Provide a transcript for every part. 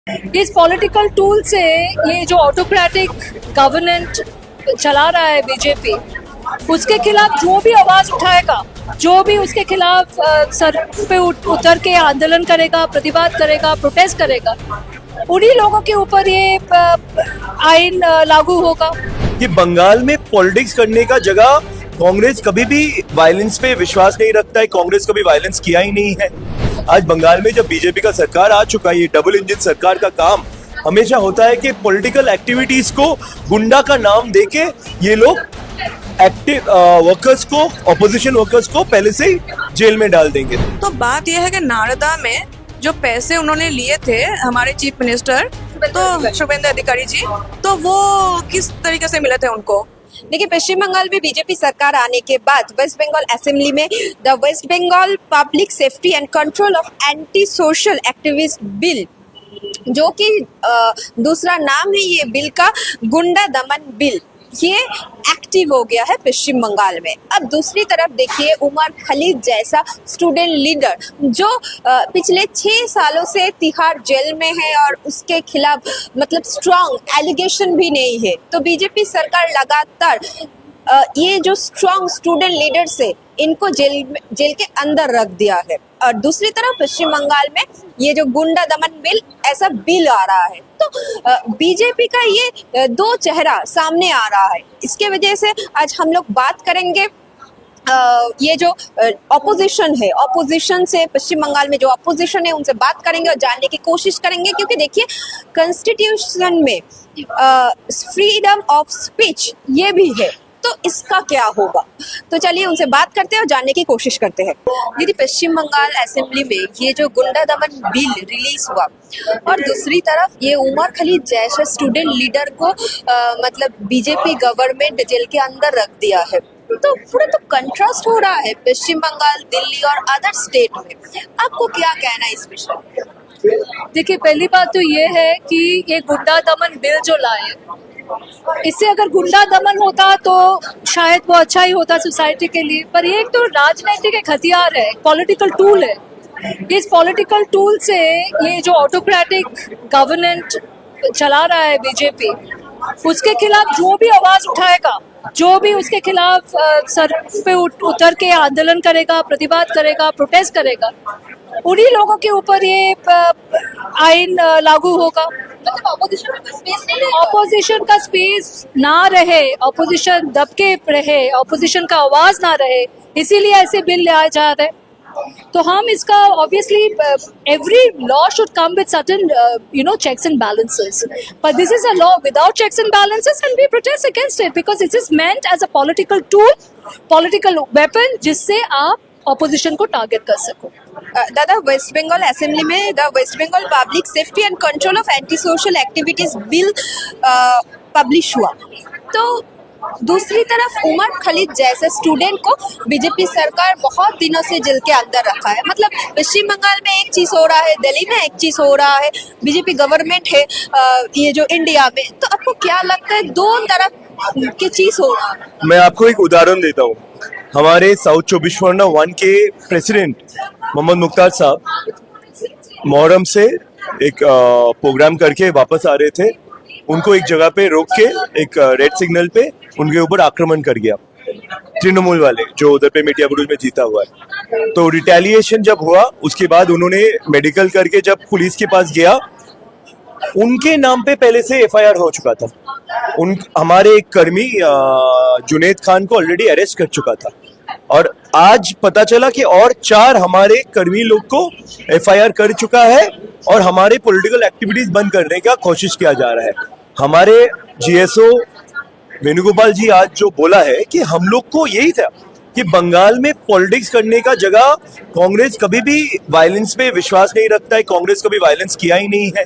इस political tool से ये जो ऑटोक्रेटिक गवर्नेंट चला रहा है बीजेपी, उसके खिलाफ जो भी आवाज उठाएगा, जो भी उसके खिलाफ सर पे उतर के आंदोलन करेगा, प्रतिवाद करेगा, प्रोटेस्ट करेगा, उन्हीं लोगों के ऊपर ये आइन लागू होगा। कि बंगाल में पॉलिटिक्स करने का जगह कांग्रेस कभी भी वायलेंस पे विश्वास नहीं रखता है। कांग्रेस कभी वायलेंस किया ही नहीं है। आज बंगाल में जब बीजेपी का सरकार आ चुका है, ये डबल इंजन सरकार का काम हमेशा होता है कि पॉलिटिकल एक्टिविटीज को गुंडा का नाम देके ये लोग एक्टिव वर्कर्स को, ऑपोजिशन वर्कर्स को पहले से ही जेल में डाल देंगे। तो बात यह है कि नारदा में जो पैसे उन्होंने लिए थे हमारे चीफ मिनिस्टर तो शुभेंदु अधिकारी जी, तो वो किस तरीके से मिले थे उनको? देखिए, पश्चिम बंगाल में बीजेपी सरकार आने के बाद वेस्ट बंगाल असेंबली में the West Bengal public safety and control of anti social activist bill, जो कि दूसरा नाम है ये बिल का गुंडा दमन बिल, ये एक्टिव हो गया है पश्चिम बंगाल में। अब दूसरी तरफ देखिए, उमर खलीद जैसा स्टूडेंट लीडर जो पिछले 6 सालों से तिहाड़ जेल में है और उसके खिलाफ मतलब स्ट्रॉन्ग एलिगेशन भी नहीं है, तो बीजेपी सरकार लगातार ये जो स्ट्रॉन्ग स्टूडेंट लीडर्स है इनको जेल के अंदर रख दिया है। और दूसरी तरफ पश्चिम बंगाल में ये जो गुंडा दमन बिल ऐसा बिल आ रहा है, तो बीजेपी का ये दो चेहरा सामने आ रहा है। इसके वजह से आज हम लोग बात करेंगे ये जो ऑपोजिशन है, ऑपोजिशन से पश्चिम बंगाल में जो ऑपोजिशन है उनसे बात करेंगे और जानने की कोशिश करेंगे, क्योंकि देखिए कॉन्स्टिट्यूशन में फ्रीडम ऑफ स्पीच ये भी है, तो इसका क्या होगा। तो चलिए उनसे बात करते हैं और जानने की कोशिश करते हैं। दीदी, पश्चिम बंगाल असेंबली में ये जो गुंडा दमन बिल रिलीज हुआ और दूसरी तरफ ये उमर खलीद जैसा स्टूडेंट लीडर को मतलब बीजेपी गवर्नमेंट जेल के अंदर रख दिया है, तो पूरा तो कंट्रास्ट हो रहा है पश्चिम बंगाल, दिल्ली और अदर स्टेट में। आपको क्या कहना है इस विषय में? देखिए, पहली बात तो ये है कि ये गुंडा दमन बिल जो लाए, इससे अगर गुंडा दमन होता तो शायद वो अच्छा ही होता सोसाइटी के लिए, पर ये एक तो राजनीतिक एक हथियार है, पॉलिटिकल टूल है। इस पॉलिटिकल टूल से ये जो ऑटोक्रेटिक गवर्नेंट चला रहा है बीजेपी, उसके खिलाफ जो भी आवाज उठाएगा, जो भी उसके खिलाफ सर पे उतर के आंदोलन करेगा, प्रतिवाद करेगा, प्रोटेस्ट करेगा, उन्हीं लोगों के ऊपर ये आइन लागू होगा। मतलब ऑपोजिशन का स्पेस ना रहे, ऑपोजिशन दबके रहे, ऑपोजिशन का आवाज ना रहे, इसीलिए ऐसे बिल लाया जा रहा है। तो हम इसका obviously every law should come with certain checks and balances, but this is a law without checks and balances and we protest against it because it is meant as a political tool, political weapon, जिससे आप opposition को target कर सको। दादा, West Bengal assembly में the West Bengal public safety and control of anti social activities bill publish हुआ, तो दूसरी तरफ उमर खलीद जैसे स्टूडेंट को बीजेपी सरकार बहुत दिनों से जेल के अंदर रखा है। मतलब पश्चिम बंगाल में एक चीज हो रहा है, दिल्ली में एक चीज हो रहा है, बीजेपी गवर्नमेंट है ये जो इंडिया में, तो आपको क्या लगता है दो तरफ की चीज हो रहा है? मैं आपको एक उदाहरण देता हूँ। हमारे साउथ 24 परगना 1 के प्रेसिडेंट मोहम्मद मुख्तार साहब मोहर्रम से एक प्रोग्राम करके वापस आ रहे थे, उनको एक जगह पे रोक के एक रेड सिग्नल पे उनके ऊपर आक्रमण कर गया तृणमूल वाले, जो उधर पे मीडिया बुरुज में जीता हुआ है। तो रिटेलिएशन जब हुआ, उसके बाद उन्होंने मेडिकल करके जब पुलिस के पास गया, उनके नाम पे पहले से एफआईआर हो चुका था। हमारे एक कर्मी जुनेद खान को ऑलरेडी अरेस्ट कर चुका था, और आज पता चला कि और 4 हमारे कर्मी लोग को एफआईआर कर चुका है और हमारे पॉलिटिकल एक्टिविटीज बंद करने का कोशिश किया जा रहा है। हमारे जीएसओ वेणुगोपाल जी आज जो बोला है कि हम लोग को यही था कि बंगाल में पॉलिटिक्स करने का जगह कांग्रेस कभी भी वायलेंस पे विश्वास नहीं रखता है। कांग्रेस कभी वायलेंस किया ही नहीं है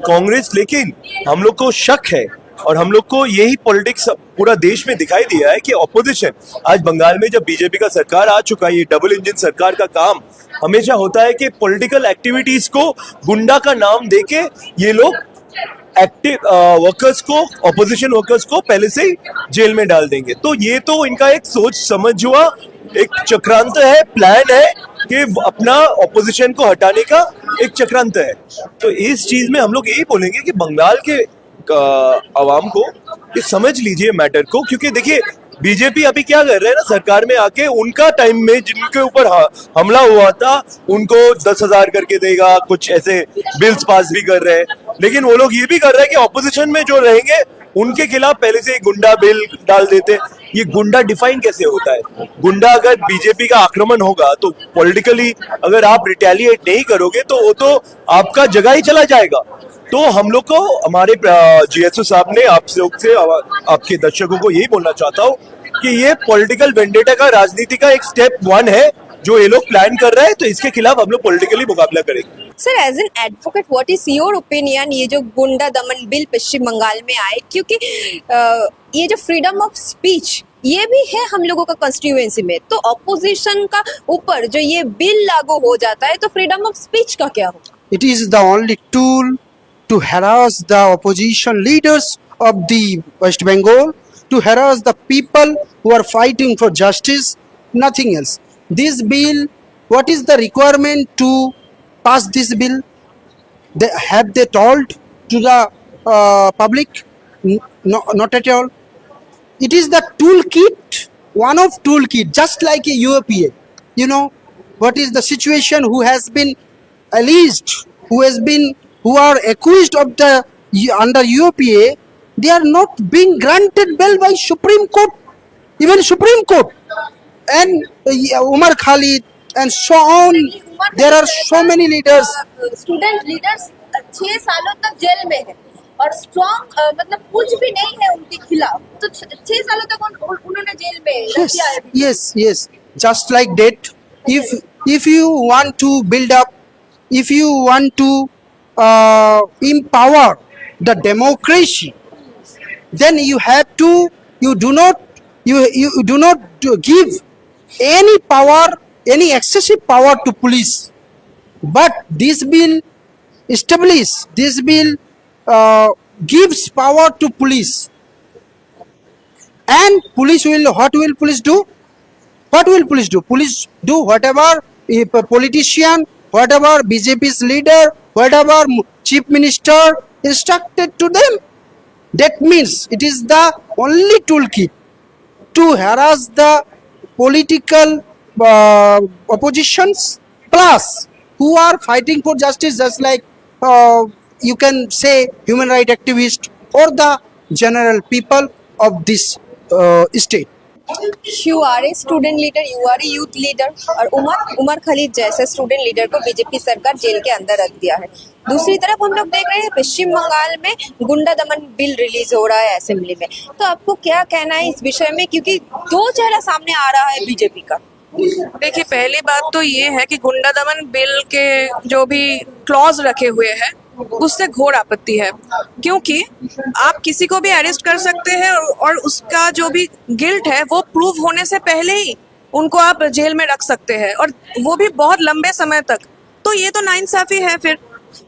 कांग्रेस, लेकिन हम लोग को शक है और हम लोग को यही पॉलिटिक्स पूरा देश में दिखाई दिया है कि ऑपोजिशन आज बंगाल में जब बीजेपी का सरकार आ चुका है, ये डबल इंजन सरकार का काम हमेशा होता है कि पॉलिटिकल एक्टिविटीज को गुंडा का नाम देके ये लोग एक्टिव वर्कर्स को, ऑपोजिशन वर्कर्स को पहले से ही जेल में डाल देंगे। तो ये तो इनका एक सोच समझ हुआ एक चक्रांत है, प्लान है कि अपना ऑपोजिशन को हटाने का एक चक्रांत है। तो इस चीज में हम लोग यही बोलेंगे कि बंगाल के आवाम को ये समझ लीजिए मैटर को, क्योंकि देखिए बीजेपी अभी क्या कर रहे हैं ना, सरकार में आके उनका टाइम में जिनके ऊपर हमला हुआ था उनको 10,000 करके देगा, कुछ ऐसे बिल्स पास भी कर रहे हैं। लेकिन वो लोग ये भी कर रहे हैं कि ऑपोजिशन में जो रहेंगे उनके खिलाफ पहले से गुंडा बिल डाल देते। ये गुंडा डिफाइन कैसे होता है? गुंडा अगर बीजेपी का आक्रमण होगा तो पॉलिटिकली अगर आप रिटेलिएट नहीं करोगे तो वो तो आपका जगह ही चला जाएगा। तो हम लोग को, हमारे जीएसओ साहब ने आप लोग से, आपके दर्शकों को यही बोलना चाहता हूँ कि ये पॉलिटिकल वेंडेटा का, राजनीति का एक स्टेप 1 है जो ये लोग प्लान कर रहे हैं। तो इसके खिलाफ हम लोग पॉलिटिकली मुकाबला करेंगे। Sir, as an advocate what is your opinion, ये जो गुंडा दमन बिल पश्चिम बंगाल में आए, क्योंकि ये जो फ्रीडम ऑफ स्पीच ये भी है हम लोगों का कॉन्स्टिट्यूएंसी में, तो ऑपोजिशन का ऊपर जो ये बिल लागू हो जाता है तो फ्रीडम ऑफ स्पीच का क्या होगा? It is the only tool to harass the opposition leaders of the West Bengal, to harass the people who are fighting for justice, nothing else. This bill, what is the requirement to pass this bill? Have they told to the public? No, not at all. It is the toolkit, one of toolkit, just like a UAPA. You know, what is the situation who has been alleged, who are accused of the under UAPA, they are not being granted bail by Supreme Court, even Supreme Court, and Umar Khalid and so on. There are so many leaders. Student leaders 6 सालों तक jail में है और strong मतलब कुछ भी नहीं है उनके खिलाफ, तो 6 सालों तक उन्होंने जेल में Yes, किया है। yes. Just like that, if you want to build up, if you want to empower the democracy, then you have to, you do not give any power, any excessive power to police. But this bill gives power to police, and police will, what will police do? What will police do? Police do whatever if a politician, whatever BJP's leader, whatever chief minister instructed to them. That means it is the only toolkit to harass the political oppositions, plus who are fighting for justice, just like you can say human rights activists or the general people of this state. You are a student leader, you are a youth leader, और उमर खलीद जैसे student leader को BJP सरकार jail के अंदर रख दिया है। दूसरी तरफ हम लोग देख रहे हैं पश्चिम बंगाल में गुंडा दमन बिल रिलीज हो रहा है असेंबली में, तो आपको क्या कहना है इस विषय में, क्योंकि दो चेहरा सामने आ रहा है बीजेपी का? देखिए, पहली बात तो ये है कि गुंडा दमन बिल के जो भी क्लॉज रखे हुए हैं उससे घोर आपत्ति है, क्योंकि आप किसी को भी अरेस्ट कर सकते हैं और उसका जो भी गिल्ट है वो प्रूव होने से पहले ही उनको आप जेल में रख सकते हैं, और वो भी बहुत लंबे समय तक। तो ये तो नाइंसाफी है। फिर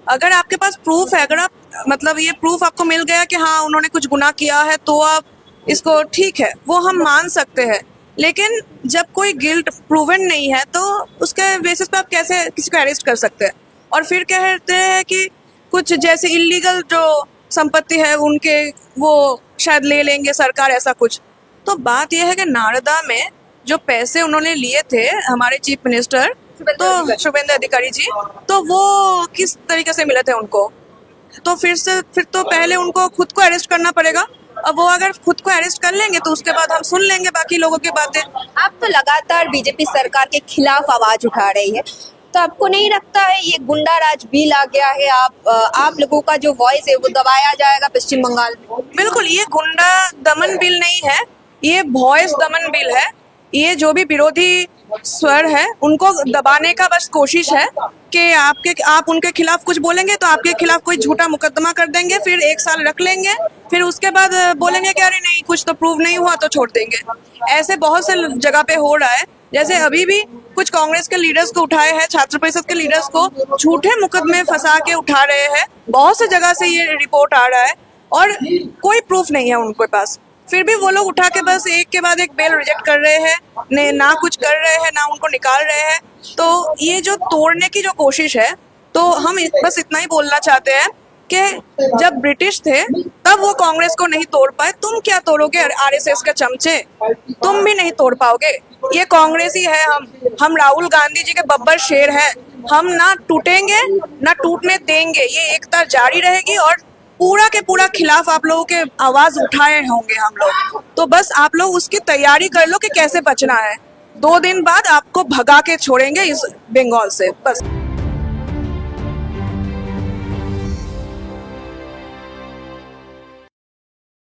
अगर आपके पास प्रूफ है, अगर आप मतलब ये प्रूफ आपको मिल गया कि हाँ उन्होंने कुछ गुनाह किया है, तो आप इसको ठीक है वो हम मान सकते हैं। लेकिन जब कोई गिल्ट प्रूवन नहीं है तो उसके बेसिस पे आप कैसे किसी को अरेस्ट कर सकते हैं? और फिर कहते हैं कि कुछ जैसे इलीगल जो संपत्ति है उनके वो शायद ले लेंगे सरकार, ऐसा कुछ। तो बात यह है कि नारदा में जो पैसे उन्होंने लिए थे हमारे चीफ मिनिस्टर तो शुभेंदु अधिकारी जी, तो वो किस तरीके से मिले थे उनको? तो फिर तो पहले उनको खुद को अरेस्ट करना पड़ेगा। अब वो अगर खुद को अरेस्ट कर लेंगे तो उसके बाद हम सुन लेंगे बाकी लोगों की बातें। आप तो लगातार बीजेपी सरकार के खिलाफ आवाज उठा रही है, तो आपको नहीं लगता है ये गुंडा राज बिल आ गया है, आप लोगों का जो वॉइस है वो दबाया जाएगा पश्चिम बंगाल में? बिल्कुल, ये गुंडा दमन बिल नहीं है, ये वॉइस दमन बिल है। ये जो भी विरोधी स्वर है उनको दबाने का बस कोशिश है कि आप उनके खिलाफ कुछ बोलेंगे तो आपके खिलाफ कोई झूठा मुकदमा कर देंगे, फिर 1 साल रख लेंगे, फिर उसके बाद बोलेंगे कि अरे नहीं कुछ तो प्रूव नहीं हुआ तो छोड़ देंगे। ऐसे बहुत से जगह पे हो रहा है। जैसे अभी भी कुछ कांग्रेस के लीडर्स को उठाए हैं, छात्र परिषद के लीडर्स को झूठे मुकदमे फंसा के उठा रहे हैं। बहुत से जगह से ये रिपोर्ट आ रहा है और कोई प्रूफ नहीं है उनके पास। फिर भी वो लोग उठा के बस एक के बाद एक बिल रिजेक्ट कर रहे हैं, ना कुछ कर रहे हैं, ना उनको निकाल रहे हैं। तो ये जो तोड़ने की जो कोशिश है, तो हम बस इतना ही बोलना चाहते हैं कि जब ब्रिटिश थे तब वो कांग्रेस को नहीं तोड़ पाए, तुम क्या तोड़ोगे आरएसएस के चमचे, तुम भी नहीं तोड़ पाओगे। ये कांग्रेस ही है, हम राहुल गांधी जी के बब्बर शेर हैं, हम ना टूटेंगे ना टूटने देंगे, ये एकता जारी रहेगी और पूरा के पूरा खिलाफ आप लोगों के आवाज उठाए होंगे हम लोग। तो बस आप लोग उसकी तैयारी कर लो कि कैसे बचना है। 2 दिन बाद आपको भगा के छोड़ेंगे इस बंगाल से, बस।